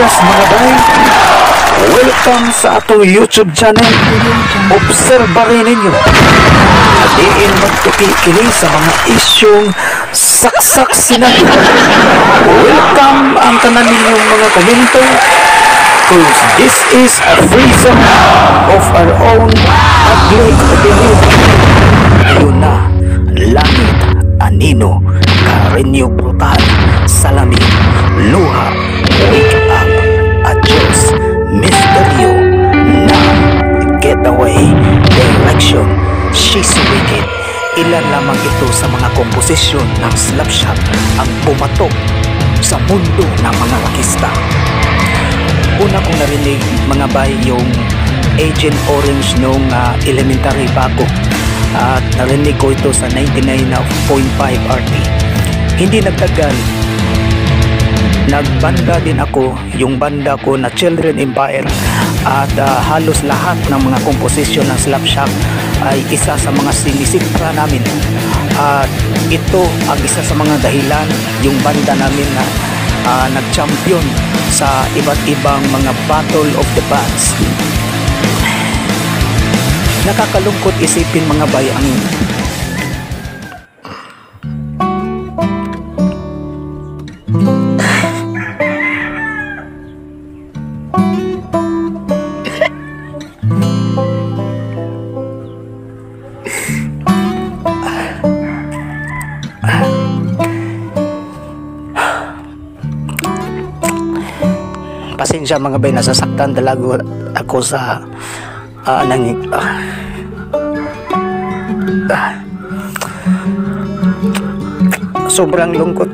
Yes mga bay, welcome sa atong YouTube channel. Obserbahin ninyo, diin magtukikili sa mga isyong saksak sinagyo. Welcome ang tanan ninyong mga komento, cause this is a free zone of our own ugly opinion. Ayun na, langit, anino, karenyo brutal, salamin, luha, wake up, adios, misteryo, now, getaway, direction, she's wicked. Ilan lamang ito sa mga komposisyon ng Slapshot ang pumatok sa mundo ng mga rakista. Una kong narinig mga bay yung Agent Orange nung elementary pa ako, at narinig ko ito sa 99.5 RT. Hindi nagtagal, nagbanda din ako, yung banda ko na Children Empire, at halos lahat ng mga komposisyon ng Slapshot ay isa sa mga sinisikra namin, at ito ang isa sa mga dahilan yung banda namin na nag-champion sa iba't ibang mga Battle of the Bands. Nakakalungkot isipin mga bay ang pasensya mga bay, nasasaktan talaga ako sa sobrang lungkot.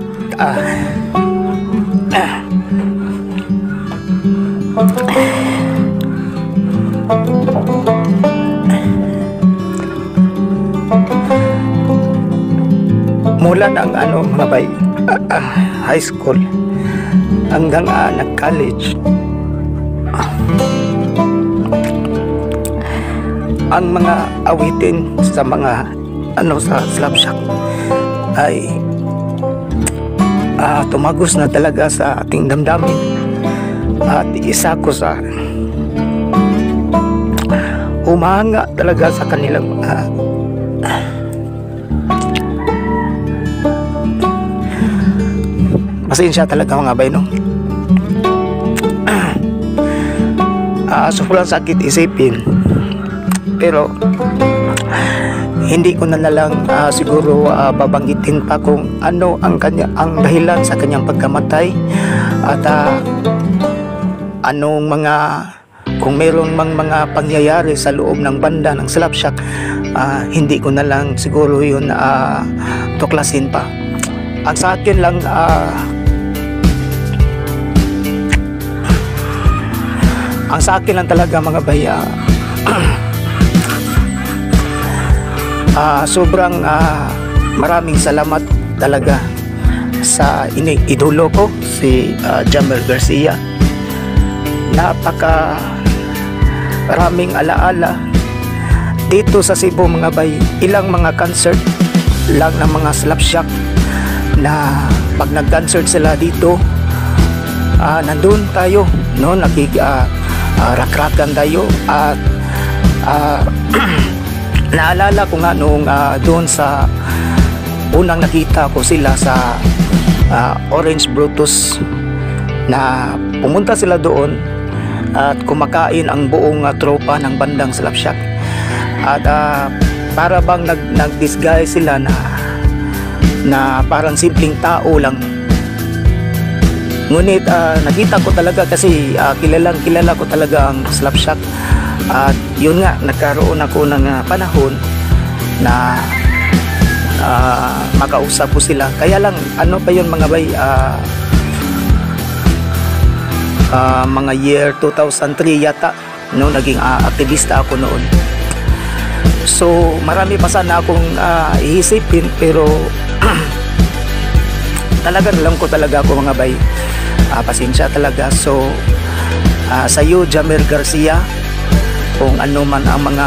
Mula ng mga bay, high school hanggang nag-college, ang mga awitin sa mga sa Slapshot ay tumagos na talaga sa ating damdamin, at isa ko sa humanga talaga sa kanilang pasensya talaga mga bay, no? Sobrang sakit isipin, pero hindi ko na lang siguro babanggitin pa kung ano ang dahilan sa kanyang pagkamatay, at anong kung mayroon mang mga pangyayari sa loob ng banda ng Slapshot. Hindi ko na lang siguro yun tuklasin pa. Ang sa akin lang, ang sa akin lang talaga mga baya, sobrang maraming salamat talaga sa idolo ko, si Jamel Garcia. Napaka maraming alaala dito sa Cebu mga bay. Ilang mga concert lang ng mga Slapshot na pag nag-concert sila dito, nandun tayo, no? Rakrakan tayo, at naalala ko nga nung doon sa unang nakita ko sila sa Orange Brutus, na pumunta sila doon at kumakain ang buong tropa ng bandang Slapshot, at para bang nag-disguise sila na parang simpleng tao lang. Ngunit nakita ko talaga, kasi kilala ko talaga ang Slapshot, at yun nga, nagkaroon ako ng panahon na makausap ko sila. Kaya lang pa yun mga bay, mga year 2003 yata, no, naging aktivista ako noon. So marami pa sana akong iisipin, pero talaga alam ko talaga ako mga bay, pasensya talaga. So sa iyo Jamel Garcia, kung ano man ang mga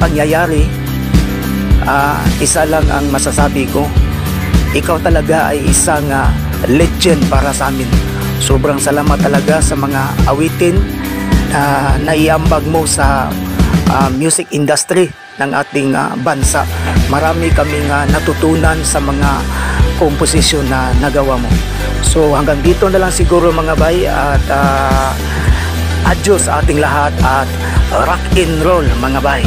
pangyayari, isa lang ang masasabi ko, ikaw talaga ay isang legend para sa amin. Sobrang salamat talaga sa mga awitin na naiambag mo sa music industry ng ating bansa. Marami kaming natutunan sa mga komposisyon na nagawa mo. So hanggang dito na lang siguro mga bay, at adios sa ating lahat at rock and roll mga bay.